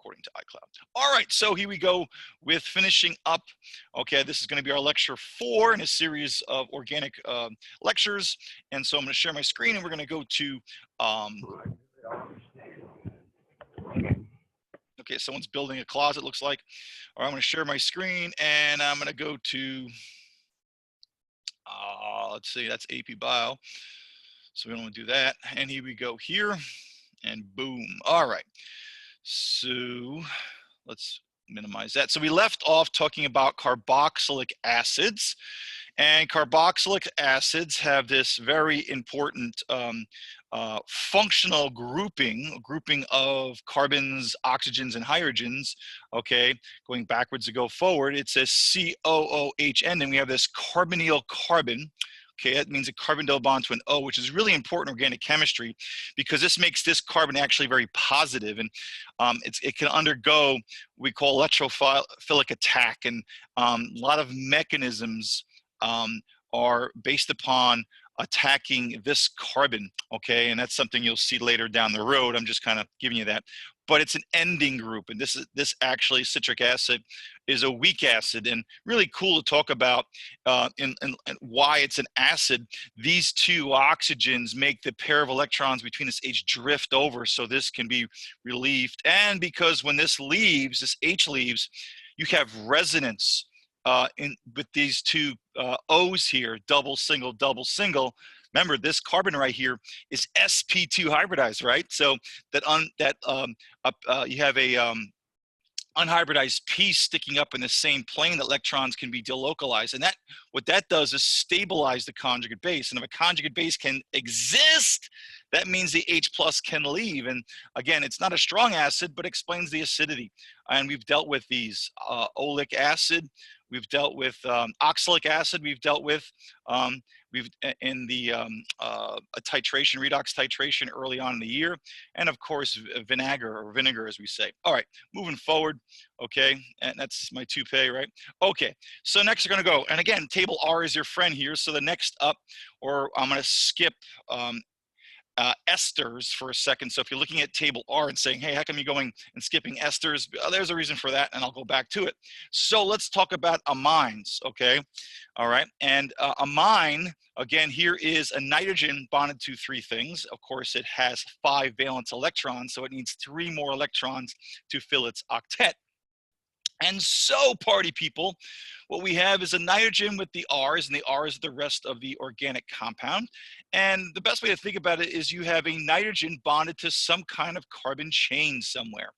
according to iCloud. All right, so here we go with finishing up. Okay, this is going to be our lecture 4 in a series of organic lectures. And so I'm going to share my screen and we're going to go to, okay, someone's building a closet, looks like. All right, I'm going to share my screen and I'm going to go to, let's see, that's AP Bio. So we don't want to do that. And here we go here and boom. All right. So let's minimize that. So we left off talking about carboxylic acids, and carboxylic acids have this very important functional grouping of carbons, oxygens, and hydrogens. Okay, going backwards to go forward, it says COOHN, and we have this carbonyl carbon. Okay, that means a carbon double bond to an O, which is really important in organic chemistry because this makes this carbon actually very positive, and it can undergo what we call electrophilic attack, and a lot of mechanisms are based upon attacking this carbon. Okay, and that's something you'll see later down the road. I'm just kind of giving you that. But it's an ending group, and this actually, citric acid is a weak acid, and really cool to talk about and why it's an acid. These two oxygens make the pair of electrons between this H drift over, so this can be relieved. And because when this leaves, this H leaves, you have resonance with these two O's here, double, single, double, single. Remember, this carbon right here is sp2 hybridized, right? So that you have a unhybridized piece sticking up in the same plane that electrons can be delocalized, and that what that does is stabilize the conjugate base. And if a conjugate base can exist, that means the H plus can leave. And again, it's not a strong acid, but explains the acidity. And we've dealt with these oleic acid, we've dealt with oxalic acid, we've dealt with in the titration, redox titration early on in the year, and of course vinegar, as we say. All right, moving forward. Okay, and that's my toupee, right? Okay, so next we're going to go, and again, table R is your friend here. So the next up, or I'm going to skip esters for a second. So if you're looking at table R and saying, hey, how come you're going and skipping esters? There's a reason for that, and I'll go back to it. So let's talk about amines, okay? All right, and amine, again, here is a nitrogen bonded to 3 things. Of course, it has 5 valence electrons, so it needs 3 more electrons to fill its octet. And so, party people, what we have is a nitrogen with the R's, and the R is the rest of the organic compound. And the best way to think about it is you have a nitrogen bonded to some kind of carbon chain somewhere,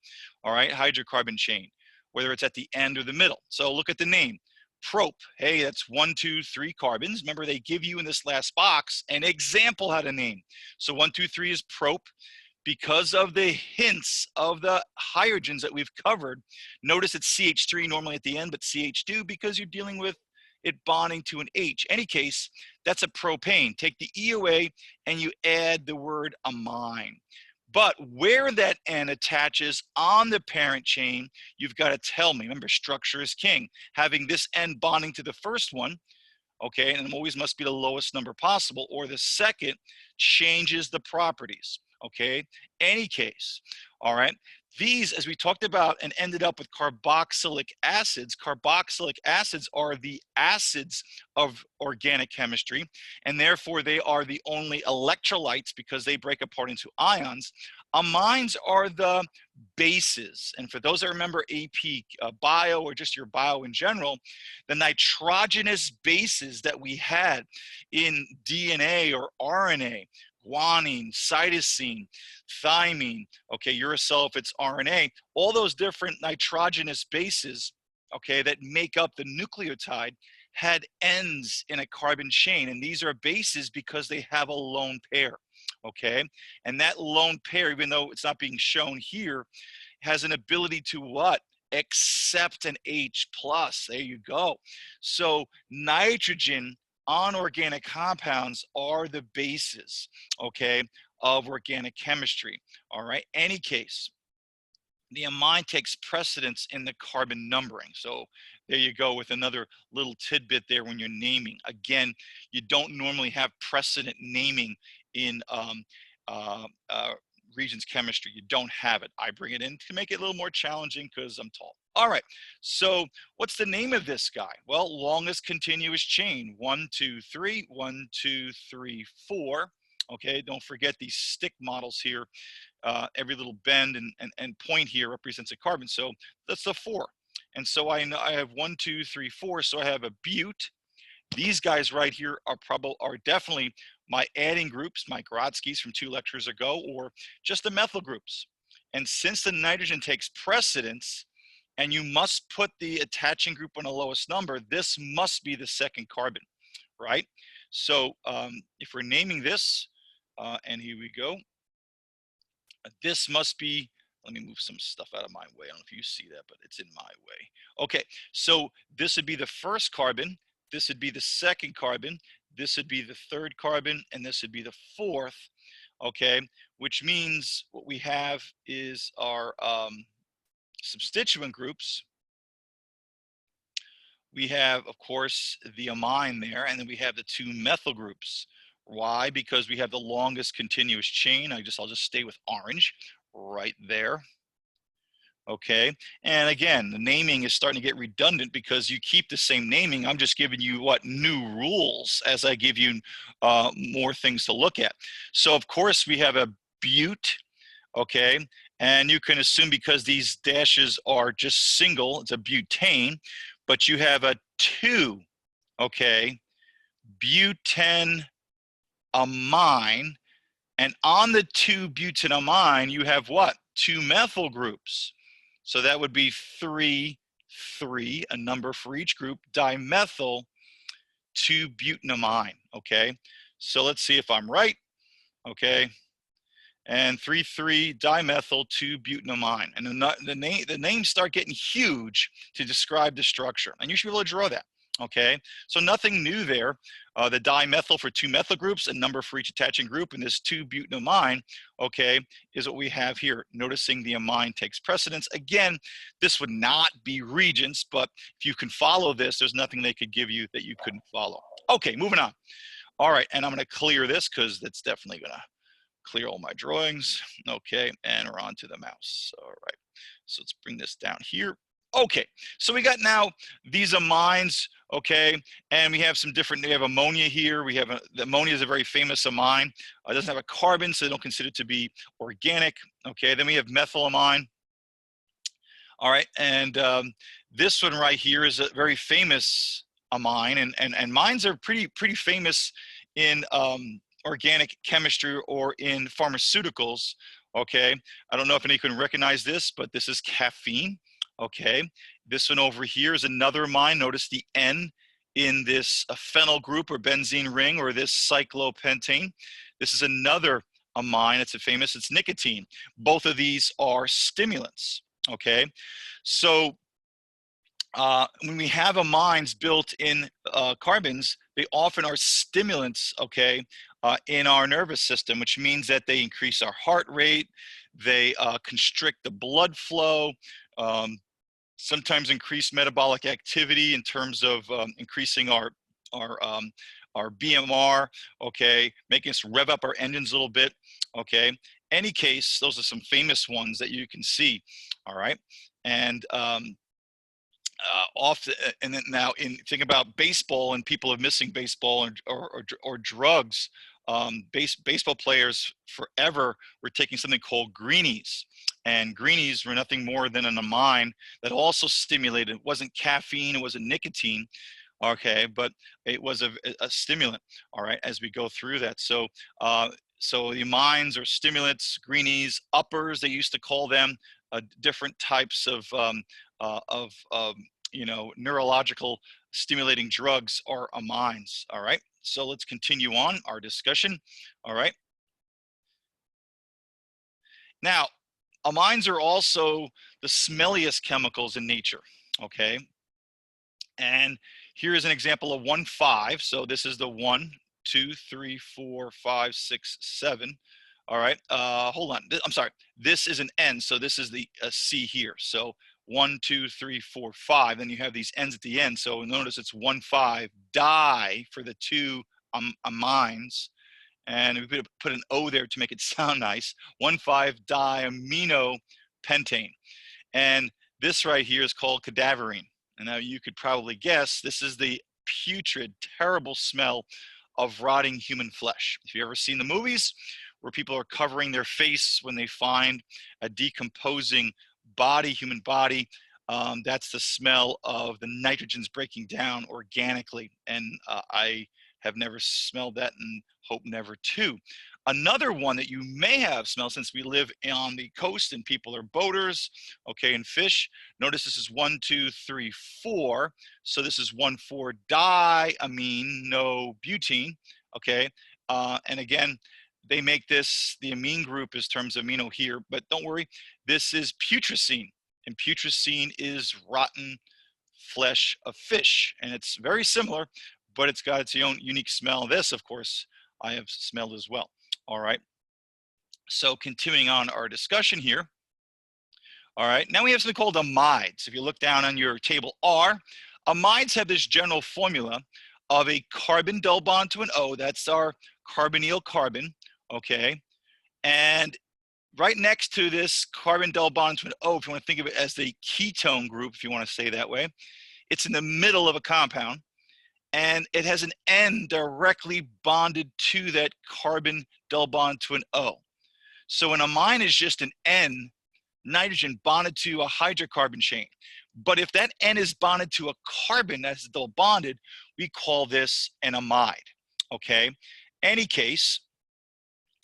all right, hydrocarbon chain, whether it's at the end or the middle. So look at the name, prop. Hey, that's 1, 2, 3 carbons. Remember, they give you in this last box an example how to name. So 1, 2, 3 is prop. Because of the hints of the hydrogens that we've covered, notice it's CH3 normally at the end, but CH2 because you're dealing with it bonding to an H. Any case, that's a propane. Take the E away and you add the word amine. But where that N attaches on the parent chain, you've got to tell me. Remember, structure is king. Having this N bonding to the first one, okay, and it always must be the lowest number possible, or the second changes the properties. Okay, any case. All right, these, as we talked about and ended up with carboxylic acids are the acids of organic chemistry, and therefore they are the only electrolytes because they break apart into ions. Amines are the bases, and for those that remember AP bio or just your bio in general, the nitrogenous bases that we had in DNA or RNA, guanine, cytosine, thymine, okay, uracil if it's RNA, all those different nitrogenous bases, okay, that make up the nucleotide had ends in a carbon chain, and these are bases because they have a lone pair, okay? And that lone pair, even though it's not being shown here, has an ability to what? Accept an H plus. There you go. So nitrogen on organic compounds are the bases, okay, of organic chemistry. All right, any case, the amine takes precedence in the carbon numbering. So there you go with another little tidbit there when you're naming. Again, you don't normally have precedent naming in Regents chemistry. You don't have it. I bring it in to make it a little more challenging because I'm tall. All right, so what's the name of this guy? Well, longest continuous chain, 1, 2, 3, 1, 2, 3, 4. Okay, don't forget these stick models here. Every little bend and point here represents a carbon. So that's the 4. And so I know I have 1, 2, 3, 4. So I have a bute. These guys right here are definitely my adding groups, my Grodzkis from 2 lectures ago, or just the methyl groups. And since the nitrogen takes precedence, and you must put the attaching group on the lowest number, this must be the second carbon, right? So if we're naming this, and here we go, this must be, let me move some stuff out of my way. I don't know if you see that, but it's in my way. Okay, so this would be the first carbon, this would be the second carbon, this would be the third carbon, and this would be the fourth, okay? Which means what we have is our substituent groups. We have, of course, the amine there, and then we have the 2 methyl groups. Why? Because we have the longest continuous chain. I'll just stay with orange right there. Okay, and again, the naming is starting to get redundant because you keep the same naming. I'm just giving you what new rules as I give you more things to look at. So of course we have a bute, okay, and you can assume because these dashes are just single, it's a butane, but you have a 2, okay, butanamine, and on the 2 butanamine you have what? 2 methyl groups. So that would be 3, 3, a number for each group, dimethyl 2-butanamine, okay? So let's see if I'm right, okay? And 3, 3, dimethyl 2-butanamine. And the names start getting huge to describe the structure. And you should be able to draw that, okay? So nothing new there. The dimethyl for 2 methyl groups, a number for each attaching group, and this 2-butanamine, okay, is what we have here. Noticing the amine takes precedence. Again, this would not be Regents, but if you can follow this, there's nothing they could give you that you couldn't follow. Okay, moving on. All right, and I'm gonna clear this because that's definitely gonna clear all my drawings. Okay, and we're on to the mouse. All right, so let's bring this down here. Okay, so we got now these amines, okay, and we have some different, we have ammonia here. We have, the ammonia is a very famous amine. It doesn't have a carbon, so they don't consider it to be organic. Okay, then we have methylamine. All right, and this one right here is a very famous amine, and mines are pretty famous in organic chemistry or in pharmaceuticals. Okay, I don't know if any can recognize this, but this is caffeine. Okay, this one over here is another amine. Notice the N in this phenyl group or benzene ring, or this cyclopentane. This is another amine. It's it's nicotine. Both of these are stimulants. Okay, so when we have amines built in carbons, they often are stimulants, okay, in our nervous system, which means that they increase our heart rate, they constrict the blood flow, sometimes increase metabolic activity in terms of increasing our BMR, okay, making us rev up our engines a little bit, okay. Any case, those are some famous ones that you can see, all right. And and then now think about baseball and people are missing baseball or drugs. Baseball players forever were taking something called greenies, and greenies were nothing more than an amine that also stimulated. It wasn't caffeine, it wasn't nicotine, okay, but it was a stimulant, all right, as we go through that. So so the amines are stimulants, greenies, uppers, they used to call them, different types of you know, neurological stimulating drugs are amines, all right? So let's continue on our discussion, all right? Now, amines are also the smelliest chemicals in nature, okay? And here's an example of 1,5. So this is the 1, 2, 3, 4, 5, 6, 7. All right, hold on. I'm sorry. This is an N, so this is the C here. So 1, 2, 3, 4, 5. Then you have these N's at the end. So notice it's 1,5 di for the 2 amines, and we put an O there to make it sound nice, 1,5-diamino pentane. And this right here is called cadaverine. And now you could probably guess this is the putrid, terrible smell of rotting human flesh. If you've ever seen the movies where people are covering their face when they find a decomposing body, human body, that's the smell of the nitrogens breaking down organically. And I have never smelled that and hope never to. Another one that you may have smelled, since we live on the coast and people are boaters, okay, and fish. Notice this is 1, 2, 3, 4. So this is 1,4-diamino butene, okay. And again, they make this, the amine group is terms of amino here, but don't worry, this is putrescine, and putrescine is rotten flesh of fish, and it's very similar, but it's got its own unique smell. This, of course, I have smelled as well. All right, so continuing on our discussion here. All right, now we have something called amides. If you look down on your table R, amides have this general formula of a carbon double bond to an O. That's our carbonyl carbon, okay? And right next to this carbon double bond to an O, if you want to think of it as the ketone group, if you want to say that way, it's in the middle of a compound, and it has an N directly bonded to that carbon double bond to an O. So an amine is just an N nitrogen bonded to a hydrocarbon chain. But if that N is bonded to a carbon that's double bonded, we call this an amide, okay? Any case,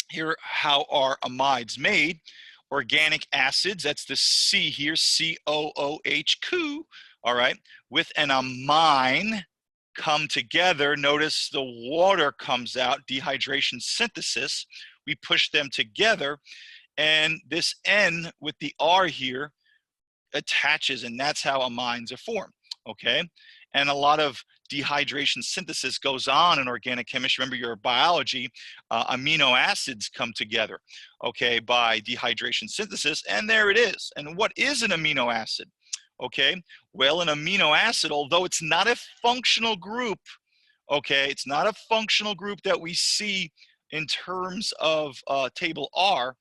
here how are amides made. Organic acids, that's the C here, COOH, COO, all right, with an amine come together. Notice the water comes out, dehydration synthesis. We push them together, and this N with the R here attaches, and that's how amines are formed, okay? And a lot of dehydration synthesis goes on in organic chemistry. Remember your biology, amino acids come together, okay, by dehydration synthesis, and there it is. And what is an amino acid? Okay, well, an amino acid, although it's not a functional group, okay, it's not a functional group that we see in terms of table R,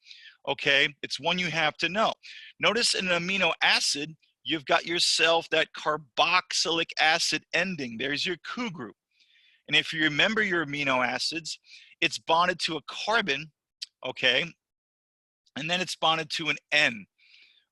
okay, it's one you have to know. Notice in an amino acid, you've got yourself that carboxylic acid ending. There's your COO group. And if you remember your amino acids, it's bonded to a carbon, okay, and then it's bonded to an N.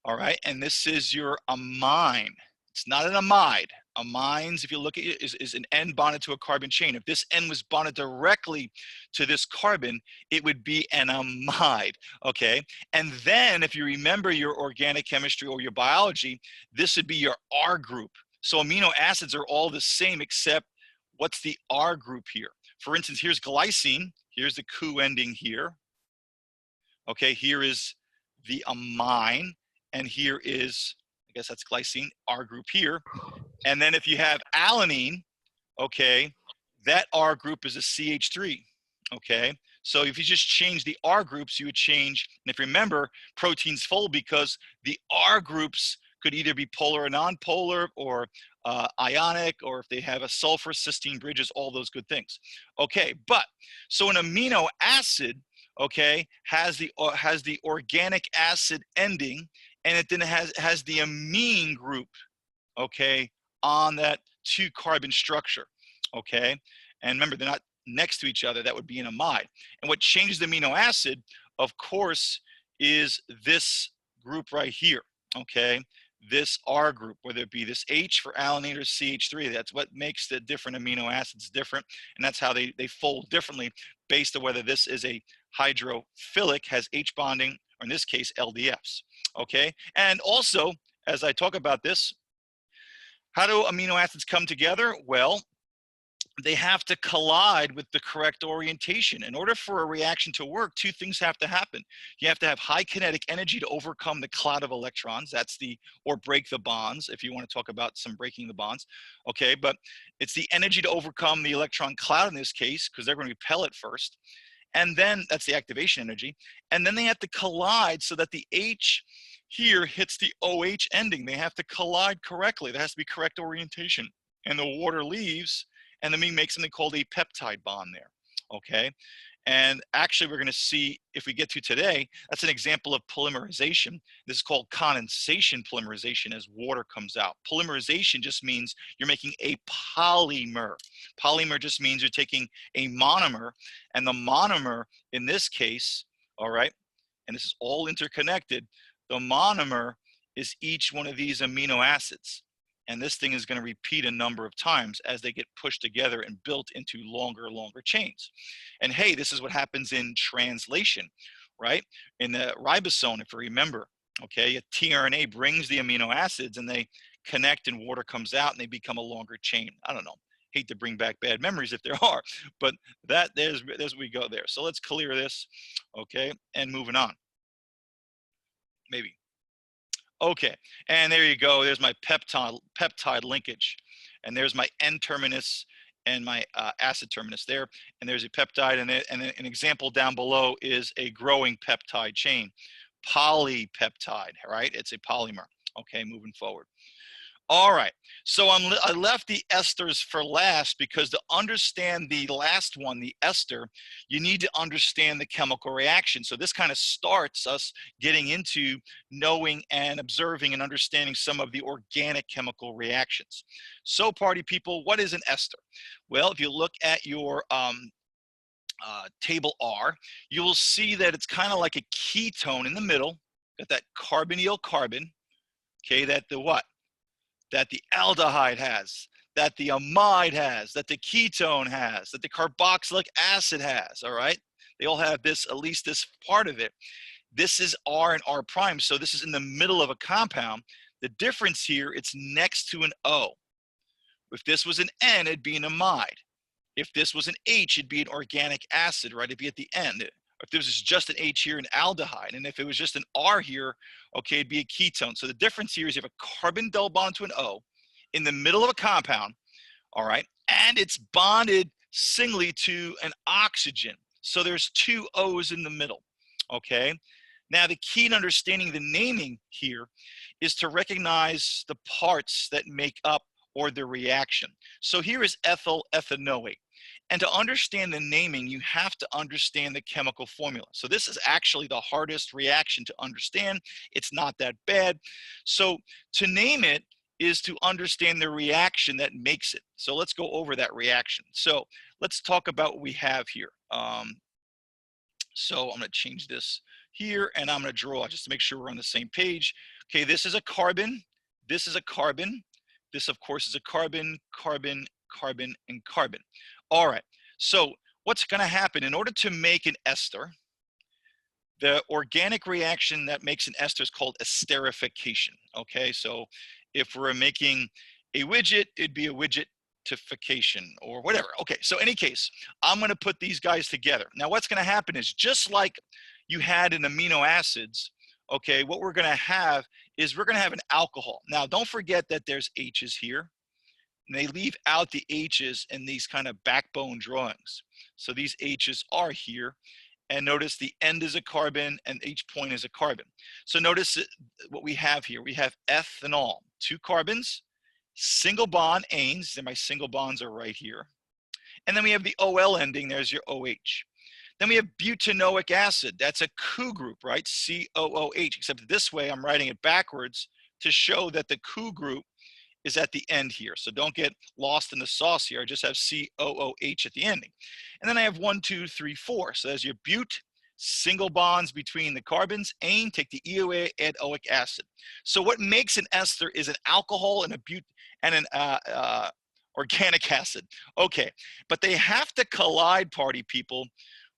All right, and this is your amine. It's not an amide. Amines, if you look at it, is an N bonded to a carbon chain. If this N was bonded directly to this carbon, it would be an amide, okay? And then if you remember your organic chemistry or your biology, this would be your R group. So amino acids are all the same, except what's the R group here? For instance, here's glycine. Here's the COO ending here. Okay, here is the amine. And here is, I guess that's glycine, R group here. And then if you have alanine, okay, that R group is a CH3, okay? So if you just change the R groups, you would change, and if you remember, proteins fold because the R groups could either be polar or non-polar, or ionic, or if they have a sulfur, cysteine bridges, all those good things. Okay, but, so an amino acid, okay, has the organic acid ending, and it then has the amine group, okay, on that 2-carbon structure, okay? And remember, they're not next to each other. That would be an amide. And what changes the amino acid, of course, is this group right here, okay? This R group, whether it be this H for alanine or CH3, that's what makes the different amino acids different, and that's how they fold differently based on whether this is a hydrophilic, has H bonding, or in this case, LDFs, okay? And also, as I talk about this, how do amino acids come together? Well, they have to collide with the correct orientation. In order for a reaction to work, 2 things have to happen. You have to have high kinetic energy to overcome the cloud of electrons, or break the bonds, if you want to talk about some breaking the bonds, okay? But it's the energy to overcome the electron cloud in this case, because they're going to repel it first. And then that's the activation energy. And then they have to collide so that the H here hits the OH ending. They have to collide correctly. There has to be correct orientation. And the water leaves, and then we make something called a peptide bond there, okay? And actually, we're going to see, if we get to today, that's an example of polymerization. This is called condensation polymerization as water comes out. Polymerization just means you're making a polymer. Polymer just means you're taking a monomer, and the monomer in this case, all right, and this is all interconnected, the monomer is each one of these amino acids. And this thing is going to repeat a number of times as they get pushed together and built into longer chains. And hey, this is what happens in translation, right? In the ribosome, if you remember, okay, a tRNA brings the amino acids and they connect and water comes out and they become a longer chain. I don't know. Hate to bring back bad memories if there are, but there's we go there. So let's clear this, okay, and moving on. Maybe. Okay, and there you go. There's my peptide linkage, and there's my N-terminus and my acid terminus there, and there's a peptide, and an example down below is a growing peptide chain, polypeptide, right? It's a polymer. Okay, moving forward. All right, so I left the esters for last because to understand the last one, the ester, you need to understand the chemical reaction. So this kind of starts us getting into knowing and observing and understanding some of the organic chemical reactions. So party people, what is an ester? Well, if you look at your table R, you will see that it's kind of like a ketone in the middle, got that carbonyl carbon, okay, that the what? That the aldehyde has, that the amide has, that the ketone has, that the carboxylic acid has, all right? They all have this, at least this part of it. This is R and R prime, so this is in the middle of a compound. The difference here, it's next to an O. If this was an N, it'd be an amide. If this was an H, it'd be an organic acid, right? It'd be at the end. If there was just an H here, an aldehyde, and if it was just an R here, okay, it'd be a ketone. So the difference here is you have a carbon double bond to an O in the middle of a compound, all right, and it's bonded singly to an oxygen. So there's two O's in the middle, okay? Now the key to understanding the naming here is to recognize the parts that make up or the reaction. So here is ethyl ethanoate. And to understand the naming, you have to understand the chemical formula. So this is actually the hardest reaction to understand. It's not that bad. So to name it is to understand the reaction that makes it. So let's go over that reaction. So let's talk about what we have here. So I'm going to change this here, and I'm going to draw just to make sure we're on the same page. Okay, this is a carbon. This is a carbon. This, of course, is a carbon, carbon, carbon, and carbon. All right, so what's going to happen? In order to make an ester, the organic reaction that makes an ester is called esterification. Okay, so if we're making a widget, it'd be a widgetification or whatever. Okay, so any case, I'm going to put these guys together. Now, what's going to happen is just like you had in amino acids, okay, what we're going to have is we're going to have an alcohol. Now, don't forget that there's H's here. And they leave out the H's in these kind of backbone drawings. So these H's are here. And notice the end is a carbon and each point is a carbon. So notice what we have here. We have ethanol, two carbons, single bond anes, and my single bonds are right here. And then we have the OL ending, there's your OH. Then we have butanoic acid, that's a COO group, right? COOH, except this way I'm writing it backwards to show that the COO group is at the end here. So don't get lost in the sauce here. I just have COOH at the ending. And then I have 1, 2, 3, 4. So there's your but, single bonds between the carbons, ane, take the EOA, add oic acid. So what makes an ester is an alcohol and a but and an organic acid. Okay, but they have to collide, party people,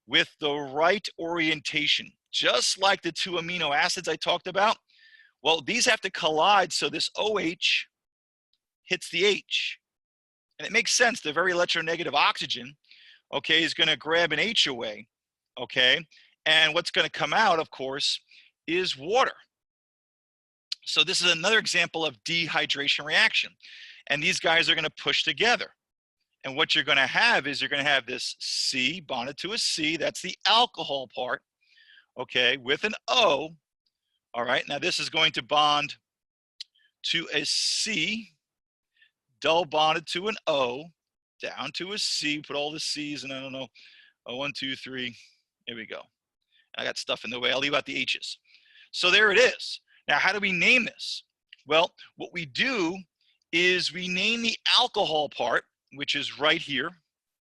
with the right orientation. Just like the two amino acids I talked about, well, these have to collide so this OH hits the H. And it makes sense. The very electronegative oxygen, okay, is going to grab an H away, okay? And what's going to come out, of course, is water. So this is another example of dehydration reaction. And these guys are going to push together. And what you're going to have is you're going to have this C bonded to a C. That's the alcohol part, okay, with an O. All right, now this is going to bond to a C, double bonded to an O, down to a C, put all the C's, and I don't know Oh, 1, 2, 3. Here we go. I got stuff in the way. I'll leave out the H's. So there it is. Now, how do we name this? Well, what we do is we name the alcohol part, which is right here.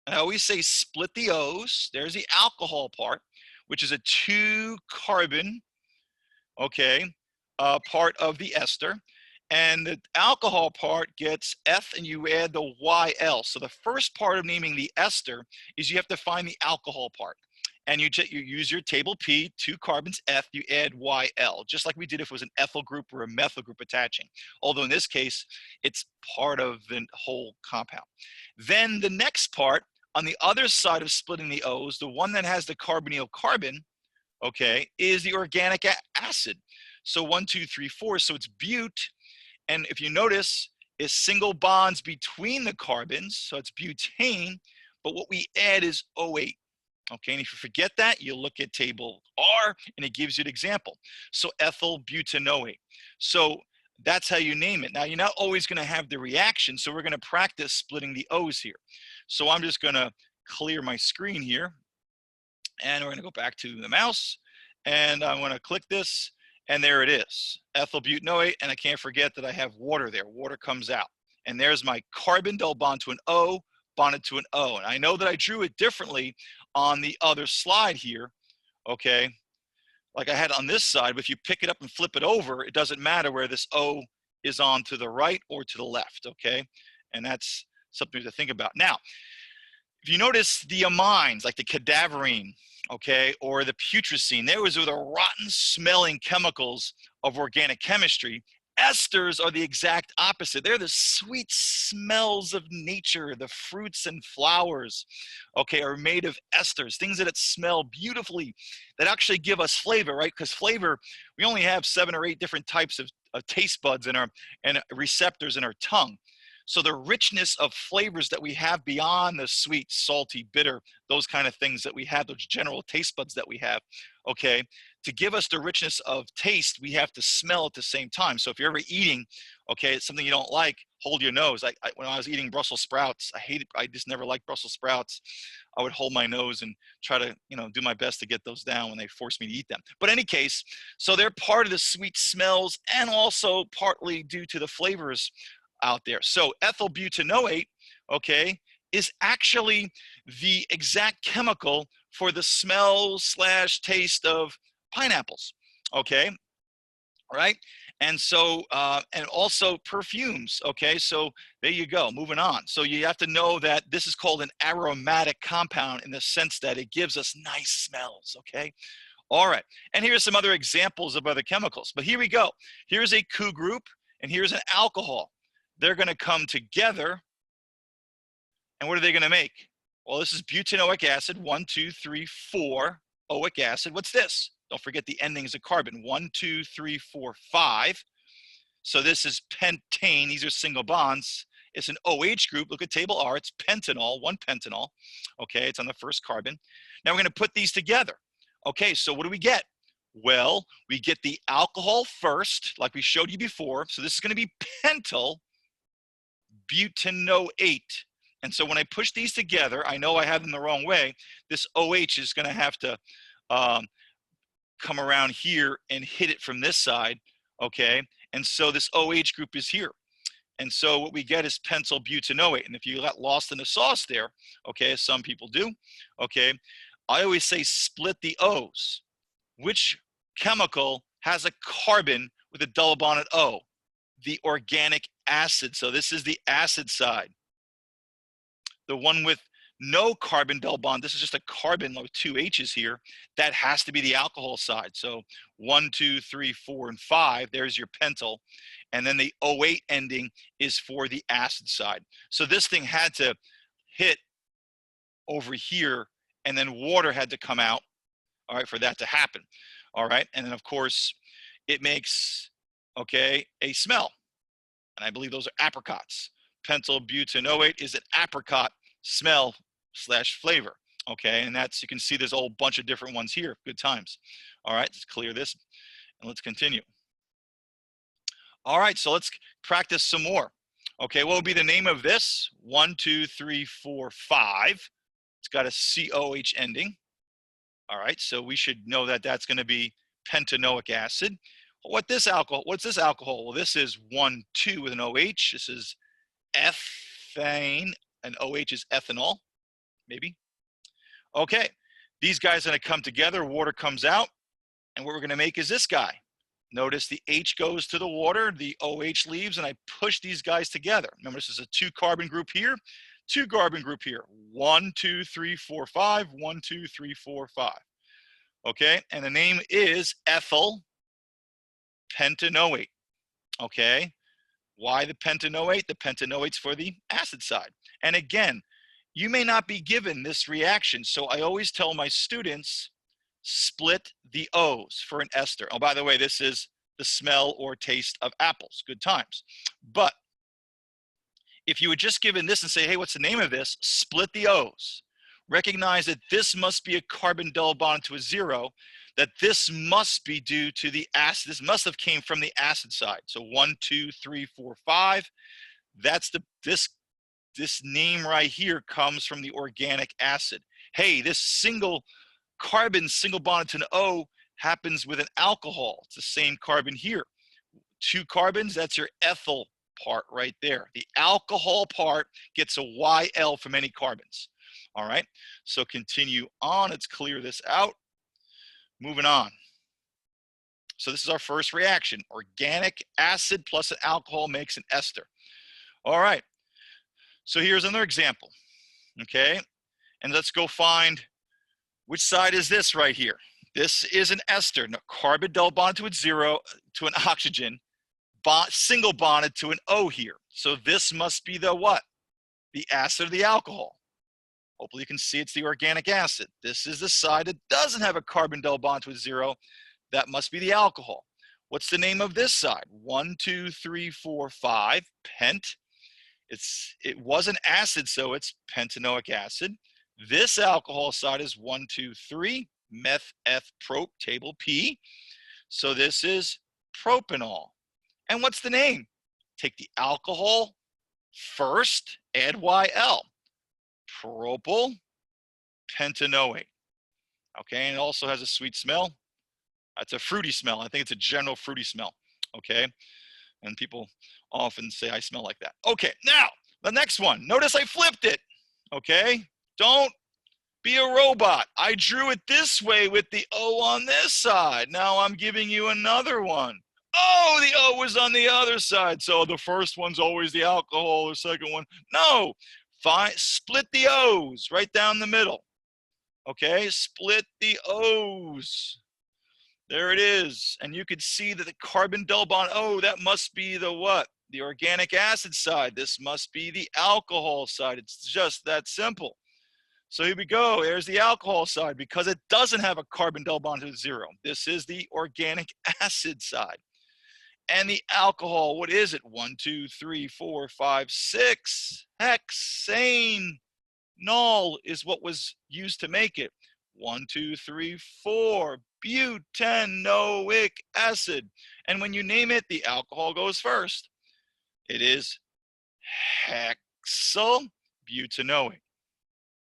And I always say split the O's. There's the alcohol part, which is a 2-carbon, okay, part of the ester. And the alcohol part gets F and you add the YL. So the first part of naming the ester is you have to find the alcohol part. And you use your table P, 2 carbons F, you add YL, just like we did if it was an ethyl group or a methyl group attaching. Although in this case, it's part of the whole compound. Then the next part, on the other side of splitting the O's, the one that has the carbonyl carbon, okay, is the organic acid. So 1, 2, 3, 4, so it's bute. And if you notice, it's single bonds between the carbons, so it's butane, but what we add is O8. Okay, and if you forget that, you look at table R and it gives you an example. So ethyl butanoate. So that's how you name it. Now, you're not always going to have the reaction, so we're going to practice splitting the O's here. So I'm just going to clear my screen here, and we're going to go back to the mouse, and I'm going to click this, and there it is, ethyl butanoate, and I can't forget that I have water there. Water comes out, and there's my carbon double bond to an O, bonded to an O. And I know that I drew it differently on the other slide here, okay, like I had on this side, but if you pick it up and flip it over, it doesn't matter where this O is on to the right or to the left, okay? And that's something to think about. Now, if you notice the amines, like the cadaverine, okay, or the putrescine, there was the rotten smelling chemicals of organic chemistry. Esters are the exact opposite. They're the sweet smells of nature. The fruits and flowers, okay, are made of esters, things that smell beautifully, that actually give us flavor, right? Because flavor, we only have 7 or 8 different types of taste buds in our and receptors in our tongue. So the richness of flavors that we have beyond the sweet, salty, bitter, those kind of things that we have, those general taste buds that we have, okay, to give us the richness of taste, we have to smell at the same time. So if you're ever eating, okay, it's something you don't like, hold your nose. When I was eating Brussels sprouts, I just never liked Brussels sprouts. I would hold my nose and try to, do my best to get those down when they forced me to eat them. But in any case, so they're part of the sweet smells and also partly due to the flavors out there. So ethyl butanoate, okay, is actually the exact chemical for the smell / taste of pineapples, okay, right? And so, and also perfumes, okay? So there you go, moving on. So you have to know that this is called an aromatic compound in the sense that it gives us nice smells, okay? All right, and here's some other examples of other chemicals, but here we go. Here's a Q group, and here's an alcohol. They're gonna come together, and what are they gonna make? Well, this is butanoic acid, 1, 2, 3, 4, oic acid. What's this? Don't forget the endings of carbon, 1, 2, 3, 4, 5. So this is pentane, these are single bonds. It's an OH group, look at table R, it's pentanol, 1 pentanol. Okay, it's on the first carbon. Now we're gonna put these together. Okay, so what do we get? Well, we get the alcohol first, like we showed you before. So this is gonna be pentyl butanoate. And so when I push these together, I know I have them the wrong way. This OH is going to have to come around here and hit it from this side, okay? And so this OH group is here. And so what we get is pentyl butanoate. And if you got lost in the sauce there, okay, as some people do, okay, I always say split the O's. Which chemical has a carbon with a double bonded O? The organic acid. So this is the acid side. The one with no carbon double bond, this is just a carbon with 2 H's here, that has to be the alcohol side. So 1, 2, 3, 4, and 5, there's your pentyl. And then the O8 ending is for the acid side. So this thing had to hit over here, and then water had to come out, all right, for that to happen. All right, and then of course, it makes, okay, a smell. And I believe those are apricots. Pentyl butanoate is an apricot smell / flavor. Okay, and that's, you can see there's a whole bunch of different ones here. Good times. All right, let's clear this and let's continue. All right, so let's practice some more. Okay, what would be the name of this? 1, 2, 3, 4, 5. It's got a COH ending. All right, so we should know that that's going to be pentanoic acid. What's this alcohol? Well, this is 1,2 with an OH. This is ethane, and OH is ethanol, maybe. Okay, these guys are going to come together, water comes out, and what we're going to make is this guy. Notice the H goes to the water, the OH leaves, and I push these guys together. Remember, this is a 2-carbon group here, 2-carbon group here. 1, 2, 3, 4, 5, 1, 2, 3, 4, 5. Okay, and the name is ethyl pentanoate. Okay, why the pentanoate? The pentanoate's for the acid side. And again, you may not be given this reaction, so I always tell my students, split the O's for an ester. Oh, by the way, this is the smell or taste of apples. Good times. But if you had just given this and say, hey, what's the name of this? Split the O's. Recognize that this must be a carbon double bond to a 0, that this must be due to the acid. This must have came from the acid side. So 1, 2, 3, 4, 5. That's this name right here comes from the organic acid. Hey, this single carbon, single bonded to an O, happens with an alcohol. It's the same carbon here. 2 carbons, that's your ethyl part right there. The alcohol part gets a YL from any carbons. All right, so continue on. Let's clear this out. Moving on. So this is our first reaction. Organic acid plus an alcohol makes an ester. All right, so here's another example. Okay, and let's go find which side is this right here. This is an ester, no, carbon double bonded to a 0 to an oxygen, single bonded to an O here. So this must be the what? The acid or the alcohol. Hopefully you can see it's the organic acid. This is the side that doesn't have a carbon double bond to a 0. That must be the alcohol. What's the name of this side? 1, 2, 3, 4, 5, pent. It was an acid, so it's pentanoic acid. This alcohol side is 1, 2, 3, meth, eth, prop, table P. So this is propanol. And what's the name? Take the alcohol first, add YL. Propyl pentanoate. Okay, and it also has a sweet smell. It's a fruity smell. I think it's a general fruity smell. Okay, and people often say I smell like that. Okay, now the next one. Notice I flipped it. Okay, don't be a robot. I drew it this way with the O on this side. Now I'm giving you another one. Oh, the O was on the other side. So the first one's always the alcohol, the second one. No, fine. Split the O's right down the middle. Okay, split the O's. There it is. And you could see that the carbon double bond, oh, that must be the what? The organic acid side. This must be the alcohol side. It's just that simple. So here we go. There's the alcohol side because it doesn't have a carbon double bond to a 0. This is the organic acid side. And the alcohol, what is it? 1, 2, 3, 4, 5, 6. Hexane. Null is what was used to make it. 1, 2, 3, 4. Butanoic acid. And when you name it, the alcohol goes first. It is hexyl butanoate.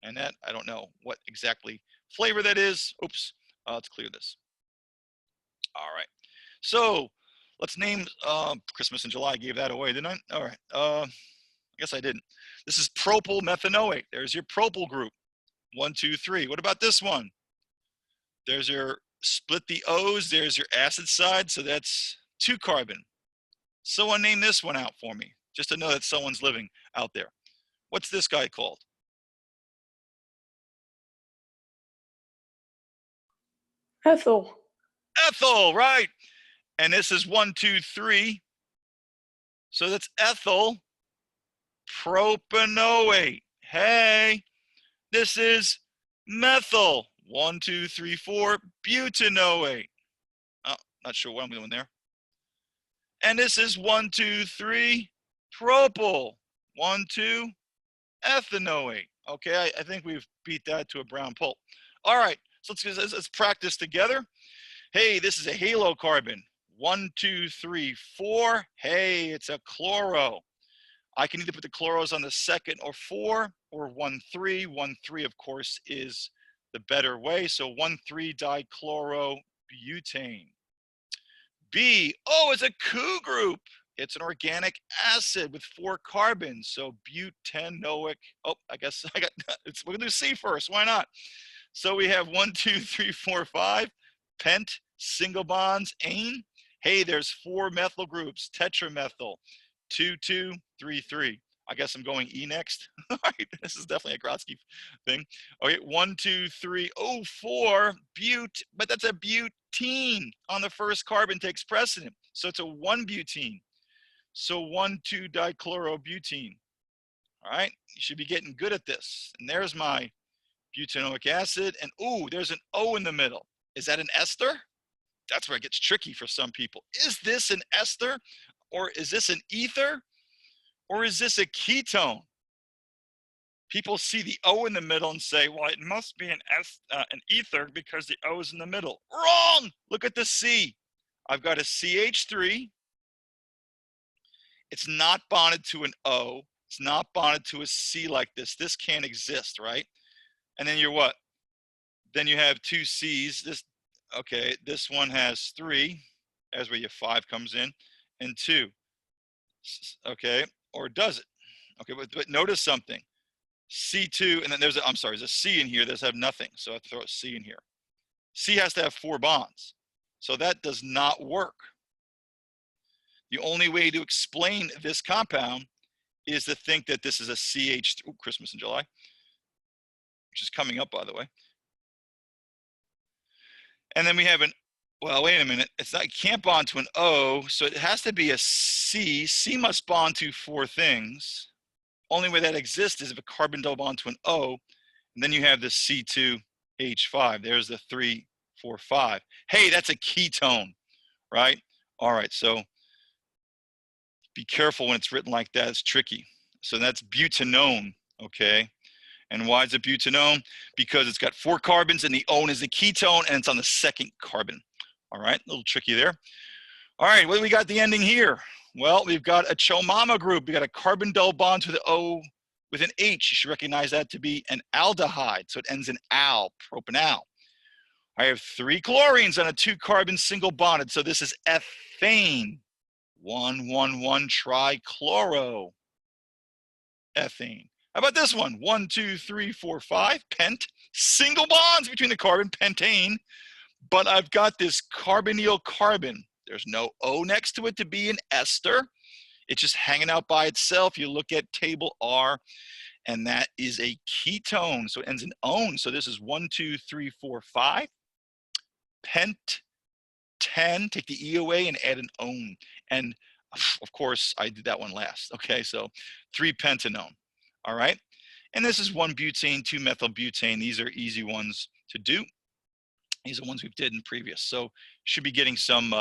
And that, I don't know what exactly flavor that is. Oops, let's clear this. All right, so let's name Christmas in July. I gave that away, didn't I? All right, I guess I didn't. This is propyl methanoate. There's your propyl group. 1, 2, 3. What about this one? There's your split the O's. There's your acid side. So that's 2 carbon. Someone name this one out for me, just to know that someone's living out there. What's this guy called? Ethyl. Ethyl, right? And this is 1, 2, 3. So that's ethyl propanoate. Hey, this is methyl. 1, 2, 3, 4 butanoate. Oh, not sure what I'm doing there. And this is 1, 2, 3 propyl. 1, 2 ethanoate. Okay, I think we've beat that to a brown pulp. All right, so let's practice together. Hey, this is a halocarbon. 1, 2, 3, 4. Hey, it's a chloro. I can either put the chloros on the second or 4 or 1,3. 1,3, of course, is the better way. So 1,3-dichlorobutane. B, oh, it's a Cu group. It's an organic acid with 4 carbons. So butanoic. Oh, I guess we're going to do C first. Why not? So we have 1, 2, 3, 4, 5. Pent, single bonds, ane. Hey, there's 4 methyl groups. Tetramethyl. 2, 2, 3, 3. I guess I'm going E next. All right, this is definitely a Grotsky thing. Okay, 1, 2, 3, oh, 4, but that's a butene on the first carbon takes precedent. So it's a 1-butene. So 1,2-dichlorobutene. All right, you should be getting good at this. And there's my butanoic acid. And ooh, there's an O in the middle. Is that an ester? That's where it gets tricky for some people. Is this an ester? Or is this an ether? Or is this a ketone? People see the O in the middle and say, well, it must be an ether because the O is in the middle. Wrong! Look at the C. I've got a CH3. It's not bonded to an O. It's not bonded to a C like this. This can't exist, right? And then you're what? Then you have 2 C's. This one has 3. That's where your 5 comes in. And 2. Okay, or does it? Okay, but notice something. C2, and then there's a C in here. There's have nothing, so I have to throw a C in here. C has to have 4 bonds, so that does not work. The only way to explain this compound is to think that this is a CH, Christmas in July, which is coming up, by the way. And then we have well, wait a minute. It can't bond to an O, so it has to be a C. C must bond to 4 things. Only way that exists is if a carbon double bond to an O, and then you have the C2H5. There's the 3, 4, 5. Hey, that's a ketone, right? All right, so be careful when it's written like that. It's tricky. So that's butanone, okay? And why is it butanone? Because it's got 4 carbons and the O is the ketone and it's on the second carbon. All right, a little tricky there. All right, what do we got at the ending here? Well, we've got a chomama group. We got a carbon double bond to the O with an H. You should recognize that to be an aldehyde. So it ends in al, propanal. I have 3 chlorines on a 2-carbon single bonded. So this is ethane. 1,1,1-trichloro. Ethane. How about this one? 1, 2, 3, 4, 5. Pent. Single bonds between the carbon, pentane. But I've got this carbonyl carbon. There's no O next to it to be an ester. It's just hanging out by itself. You look at table R, and that is a ketone. So it ends in -one. So this is 1, 2, 3, 4, 5. Pent 10. Take the E away and add an -one. And of course, I did that one last. Okay, so 3-pentanone. All right. And this is 1-butane, 2-methylbutane. These are easy ones to do. These are ones we've did in previous. So should be getting some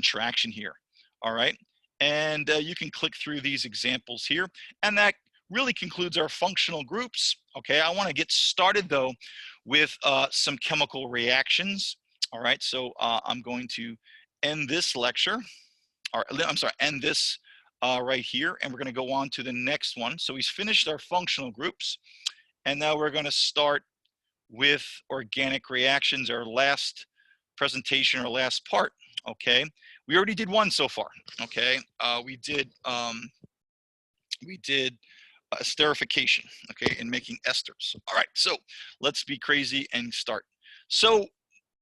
traction here. All right. And you can click through these examples here. And that really concludes our functional groups. Okay. I want to get started though with some chemical reactions. All right. So I'm going to end this lecture, or I'm sorry, end this right here. And we're going to go on to the next one. So we've finished our functional groups. And now we're going to start with organic reactions, our last presentation, our last part. Okay, we already did one so far. Okay, we did esterification. Okay, and making esters. All right, so let's be crazy and start. So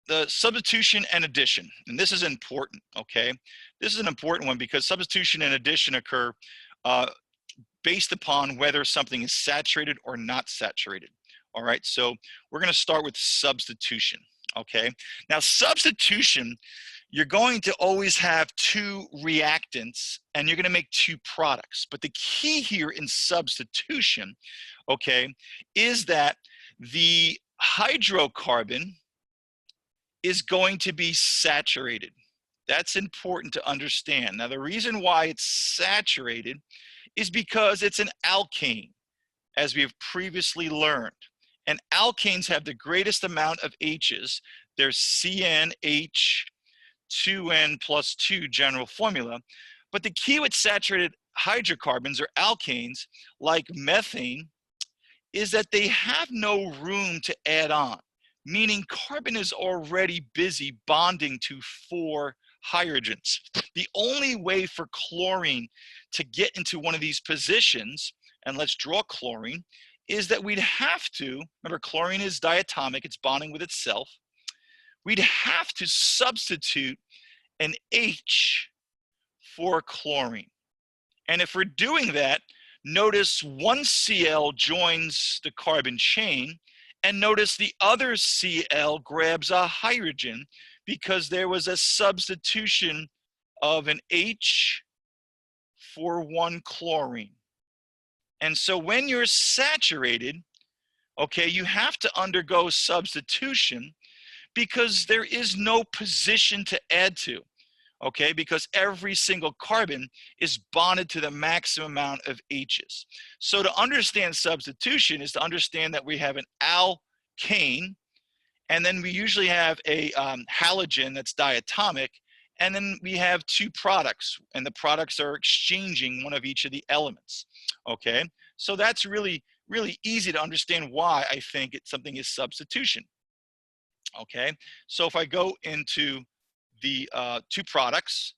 the substitution and addition, and this is important. Okay, this is an important one because substitution and addition occur based upon whether something is saturated or not saturated. All right, so we're going to start with substitution. Okay, now substitution, you're going to always have 2 reactants and you're going to make 2 products. But the key here in substitution, okay, is that the hydrocarbon is going to be saturated. That's important to understand. Now, the reason why it's saturated is because it's an alkane, as we have previously learned. And alkanes have the greatest amount of H's. There's CnH2n plus 2 general formula. But the key with saturated hydrocarbons or alkanes like methane is that they have no room to add on, meaning carbon is already busy bonding to 4 hydrogens. The only way for chlorine to get into one of these positions, and let's draw chlorine, is that we'd have to, remember chlorine is diatomic, it's bonding with itself, we'd have to substitute an H for chlorine. And if we're doing that, notice one Cl joins the carbon chain, and notice the other Cl grabs a hydrogen because there was a substitution of an H for one chlorine. And so when you're saturated, okay, you have to undergo substitution because there is no position to add to. Okay, because every single carbon is bonded to the maximum amount of H's. So to understand substitution is to understand that we have an alkane, and then we usually have a halogen that's diatomic, and then we have 2 products, and the products are exchanging one of each of the elements. Okay, so that's really, really easy to understand why I think something is substitution. Okay, so if I go into the 2 products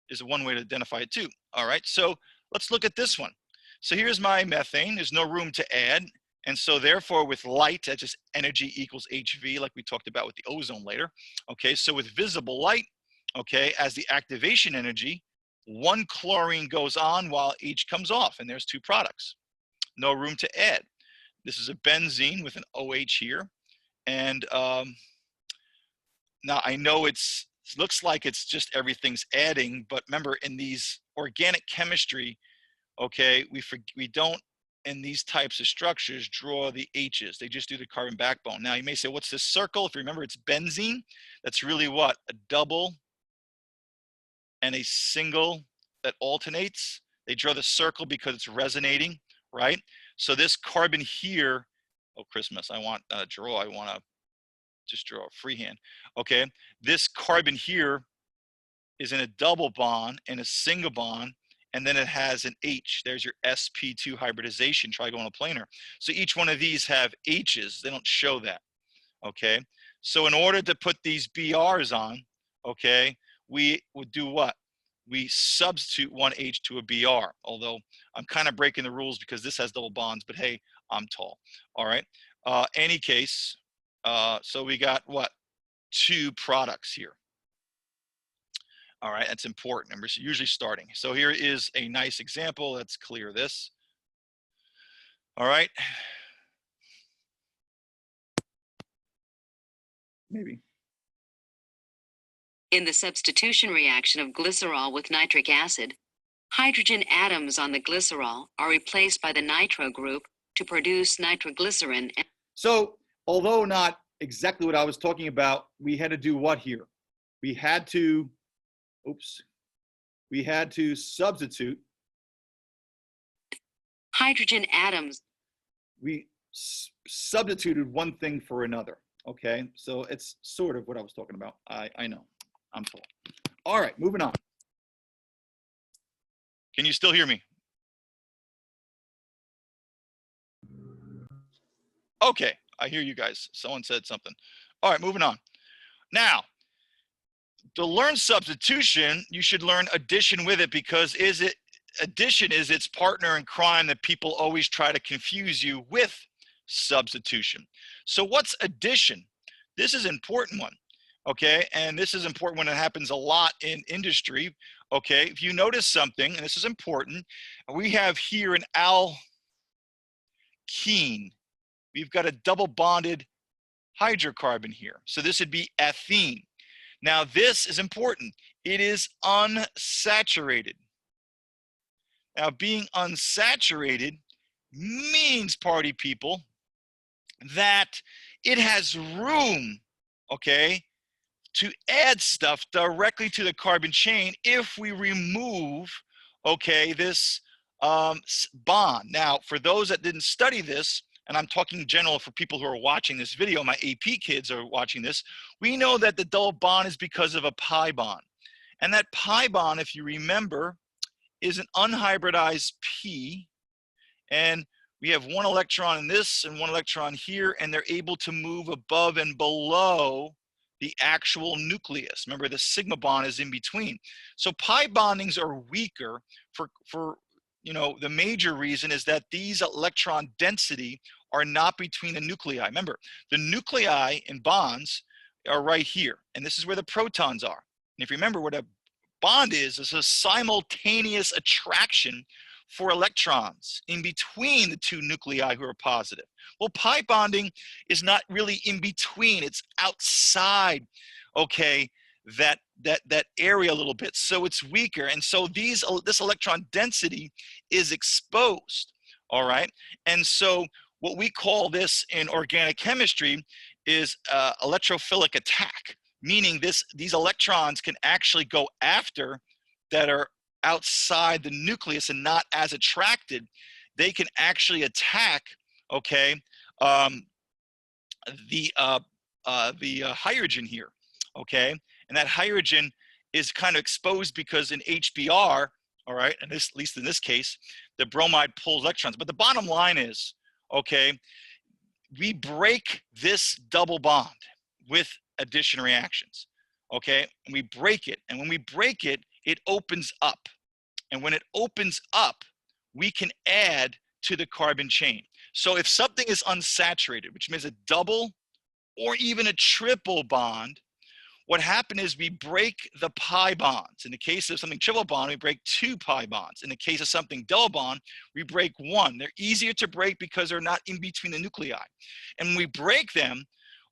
is one way to identify it too. All right, so let's look at this one. So here's my methane, there's no room to add. And so therefore with light, that's just energy equals HV, like we talked about with the ozone later. Okay, so with visible light, okay, as the activation energy, 1 chlorine goes on while H comes off, and there's 2 products. No room to add. This is a benzene with an OH here. And now I know it looks like it's just everything's adding, but remember in these organic chemistry, okay, we don't in these types of structures draw the H's. They just do the carbon backbone. Now you may say, what's this circle? If you remember, it's benzene. That's really what? A double and a single that alternates. They draw the circle because it's resonating, right? So this carbon here, oh Christmas, I want to just draw a freehand. Okay, this carbon here is in a double bond and a single bond, and then it has an H. There's your sp2 hybridization, trigonal-planar. So each one of these have H's. They don't show that. Okay, so in order to put these BRs on, okay, we would do what? We substitute one H to a BR, although I'm kind of breaking the rules because this has double bonds, but hey, I'm tall. All right, any case, so we got what? 2 products here. All right, that's important, and we're usually starting. So here is a nice example. Let's clear this. All right. Maybe. In the substitution reaction of glycerol with nitric acid, hydrogen atoms on the glycerol are replaced by the nitro group to produce nitroglycerin. So although not exactly what I was talking about, we had to do what here? We had to, we had to substitute. Hydrogen atoms. We substituted one thing for another, okay? So it's sort of what I was talking about. I know, I'm tall. All right, moving on. Can you still hear me? Okay, I hear you guys. Someone said something. All right, moving on. Now, to learn substitution, you should learn addition with it, because addition is its partner in crime that people always try to confuse you with substitution. So what's addition? This is an important one, okay? And this is important when it happens a lot in industry, okay? If you notice something, and this is important, we have here an alkene. We've got a double bonded hydrocarbon here. So this would be ethene. Now this is important. It is unsaturated. Now being unsaturated means, party people, that it has room, okay, to add stuff directly to the carbon chain if we remove, okay, this bond. Now, for those that didn't study this, and I'm talking general for people who are watching this video, my AP kids are watching this, we know that the double bond is because of a pi bond. And that pi bond, if you remember, is an unhybridized P, and we have one electron in this and one electron here, and they're able to move above and below the actual nucleus. Remember, the sigma bond is in between. So pi bondings are weaker for the major reason is that these electron density are not between the nuclei. Remember, the nuclei in bonds are right here, and this is where the protons are. And if you remember what a bond is a simultaneous attraction for electrons in between the two nuclei who are positive. Well, pi bonding is not really in between, it's outside, okay, that area a little bit, so it's weaker, and so this electron density is exposed, all right? And so what we call this in organic chemistry is electrophilic attack, meaning these electrons can actually go after that are outside the nucleus and not as attracted. They can actually attack, okay, the hydrogen here, okay, and that hydrogen is kind of exposed because in HBr, all right, and at least in this case, the bromide pulls electrons. But the bottom line is, okay, we break this double bond with addition reactions, okay, and we break it, and when we break it, it opens up, and when it opens up, we can add to the carbon chain. So if something is unsaturated, which means a double or even a triple bond, what happened is we break the pi bonds. In the case of something triple bond, we break 2 pi bonds. In the case of something double bond, we break 1. They're easier to break because they're not in between the nuclei. And when we break them,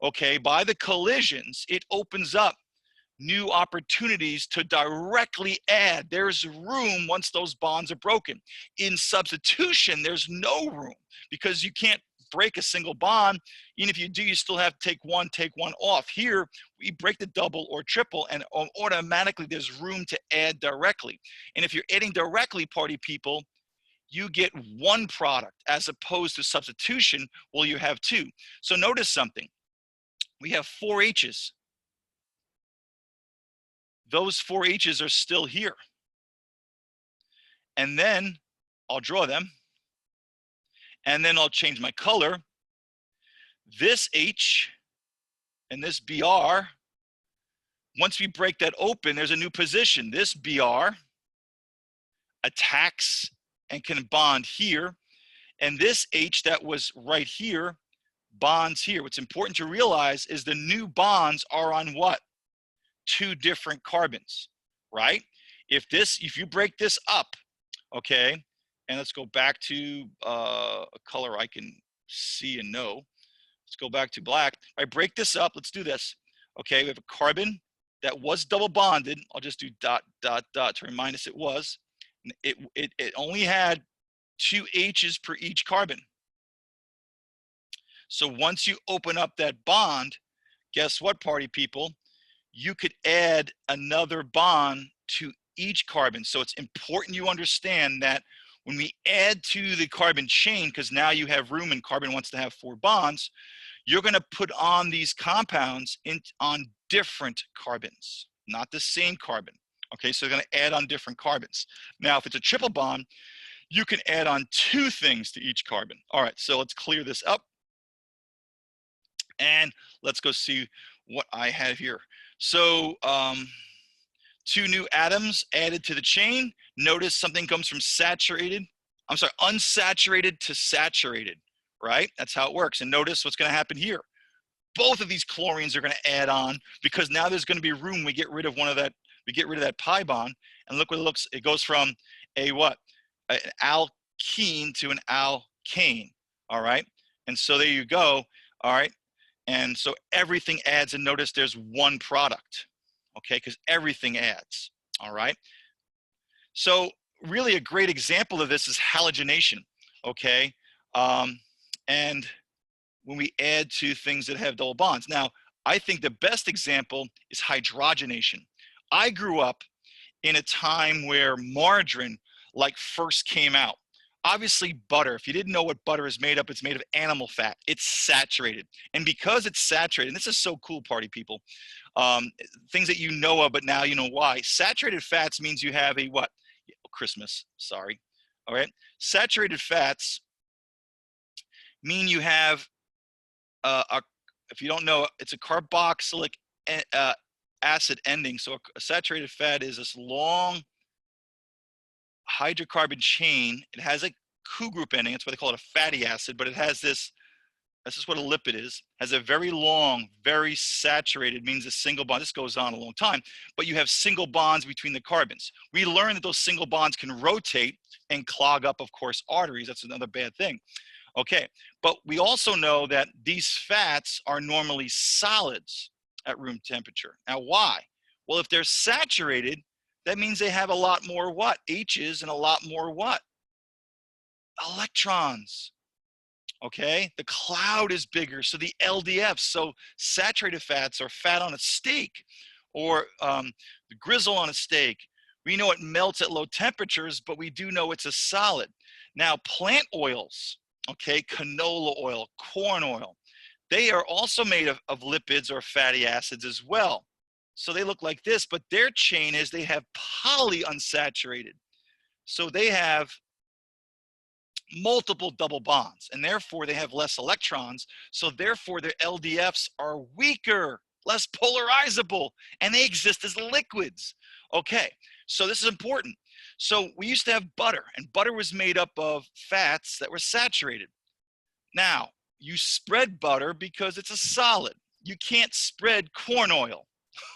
okay, by the collisions, it opens up new opportunities to directly add. There's room once those bonds are broken. In substitution, there's no room because you can't break a single bond. Even if you do, you still have to take one off. Here, we break the double or triple, and automatically there's room to add directly. And if you're adding directly, party people, you get one product as opposed to substitution, well, you have 2. So notice something. We have 4 H's. Those 4 H's are still here. And then I'll draw them. And then I'll change my color. This H and this Br, once we break that open, there's a new position. This Br attacks and can bond here. And this H that was right here bonds here. What's important to realize is the new bonds are on what? 2 different carbons, right? If you break this up, okay, and let's go back to a color I can see and know. Let's go back to black. If I break this up, let's do this. Okay, we have a carbon that was double bonded. I'll just do ... to remind us it was. It only had 2 H's per each carbon. So once you open up that bond, guess what, party people? You could add another bond to each carbon. So it's important you understand that when we add to the carbon chain, because now you have room and carbon wants to have 4 bonds, you're going to put on these compounds on different carbons, not the same carbon. Okay, so they're going to add on different carbons. Now, if it's a triple bond, you can add on 2 things to each carbon. All right, so let's clear this up. And let's go see what I have here. So 2 new atoms added to the chain. Notice something comes from unsaturated to saturated, right? That's how it works. And notice what's going to happen here. Both of these chlorines are going to add on because now there's going to be room. We get rid of that pi bond, and look what it looks. It goes from a what? An alkene to an alkane. All right. And so there you go. All right. And so everything adds, and notice there's 1 product, okay, because everything adds, all right? So really a great example of this is halogenation, okay? And when we add to things that have double bonds. Now, I think the best example is hydrogenation. I grew up in a time where margarine first came out. Obviously butter, if you didn't know what butter is made of, it's made of animal fat. It's saturated. And because it's saturated, and this is so cool, party people, things that you know of, but now you know why. Saturated fats means you have a what? Christmas, sorry. All right. Saturated fats mean you have if you don't know, it's a carboxylic acid ending. So a saturated fat is this long hydrocarbon chain. It has a Q group ending. That's why they call it a fatty acid, but it has this is what a lipid is, has a very long, very saturated, means a single bond. This goes on a long time, but you have single bonds between the carbons. We learned that those single bonds can rotate and clog up, of course, arteries. That's another bad thing. Okay, but we also know that these fats are normally solids at room temperature. Now, why? Well, if they're saturated, that means they have a lot more what? H's and a lot more what? Electrons. Okay, the cloud is bigger, so the LDF, so saturated fats or fat on a steak or the grizzle on a steak. We know it melts at low temperatures, but we do know it's a solid. Now, plant oils, okay, canola oil, corn oil, they are also made of lipids or fatty acids as well. So they look like this, but their chain is they have polyunsaturated. So they have multiple double bonds, and therefore they have less electrons. So therefore their LDFs are weaker, less polarizable, and they exist as liquids. Okay, so this is important. So we used to have butter, and butter was made up of fats that were saturated. Now, you spread butter because it's a solid. You can't spread corn oil,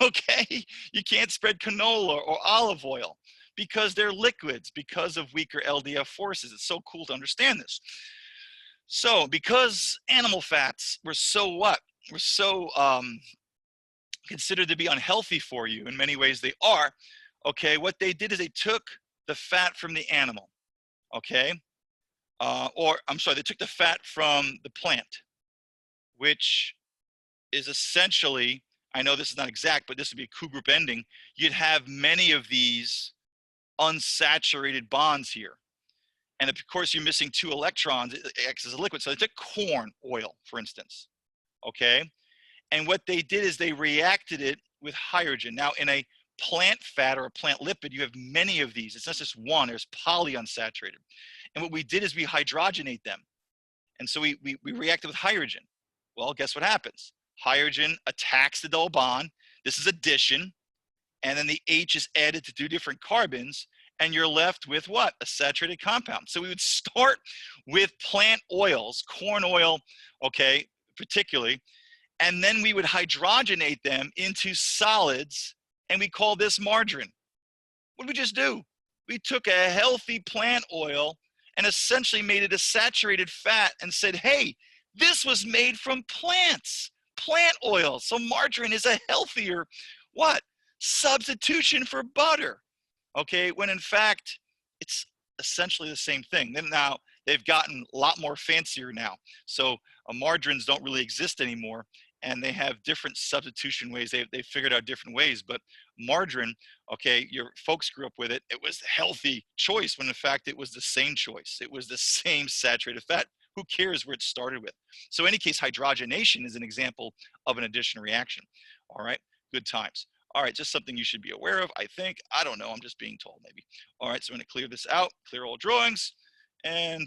okay? You can't spread canola or olive oil because they're liquids, because of weaker LDF forces. It's so cool to understand this. So because animal fats were so what? Were so considered to be unhealthy for you, in many ways they are, okay, what they did is they took the fat from the animal, okay? Or I'm sorry, they took the fat from the plant, which is essentially, I know this is not exact, but this would be a Q group ending. You'd have many of these unsaturated bonds here. And of course, you're missing 2 electrons. It acts as a liquid. So they took corn oil, for instance, okay? And what they did is they reacted it with hydrogen. Now, in a plant fat or a plant lipid, you have many of these. It's not just one, there's polyunsaturated. And what we did is we hydrogenate them. And so we reacted with hydrogen. Well, guess what happens? Hydrogen attacks the double bond. This is addition. And then the H is added to 2 different carbons, and you're left with what? A saturated compound. So we would start with plant oils, corn oil, okay, particularly, and then we would hydrogenate them into solids, and we call this margarine. What did we just do? We took a healthy plant oil and essentially made it a saturated fat and said, hey, this was made from plants, plant oil. So margarine is a healthier, what? Substitution for butter, okay, when in fact it's essentially the same thing. Then now they've gotten a lot more fancier now, so margarines don't really exist anymore, and they have different substitution ways. They figured out different ways, but margarine, okay, your folks grew up with it, it was a healthy choice when in fact it was the same choice. It was the same saturated fat. Who cares where it started with? So in any case, hydrogenation is an example of an addition reaction. All right, good times. All right, just something you should be aware of, I think. I don't know, I'm just being told maybe. All right, so I'm gonna clear this out, clear all drawings, and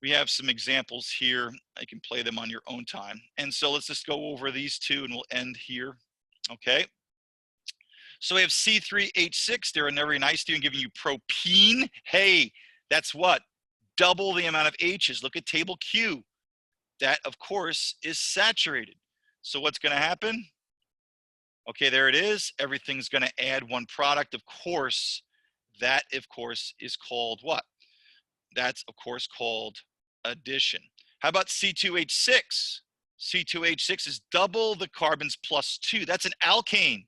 we have some examples here. I can play them on your own time. And so let's just go over these 2 and we'll end here, okay? So we have C3H6, they're very nice to you and giving you propene. Hey, that's what? Double the amount of H's. Look at table Q. That, of course, is saturated. So what's gonna happen? Okay, there it is. Everything's going to add 1 product. Of course, that, of course, is called what? That's, of course, called addition. How about C2H6? C2H6 is double the carbons plus 2. That's an alkane.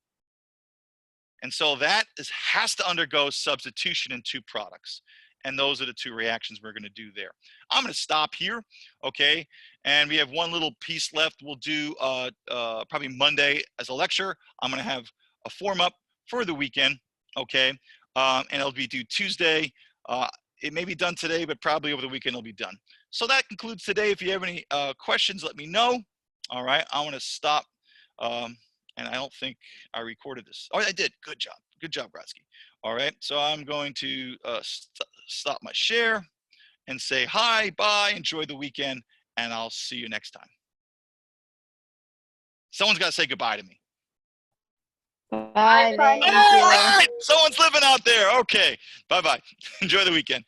And so that has to undergo substitution in 2 products. And those are the 2 reactions we're going to do there. I'm going to stop here, okay? And we have 1 little piece left. We'll do probably Monday as a lecture. I'm going to have a form up for the weekend, okay? And it'll be due Tuesday. It may be done today, but probably over the weekend it'll be done. So that concludes today. If you have any questions, let me know. All right, I want to stop. And I don't think I recorded this. Oh, I did. Good job. Good job, Bratsky. All right, so I'm going to stop my share and say hi, bye, enjoy the weekend, and I'll see you next time. Someone's got to say goodbye to me. Bye. Thank All you. right, someone's living out there. Okay, bye-bye. Enjoy the weekend.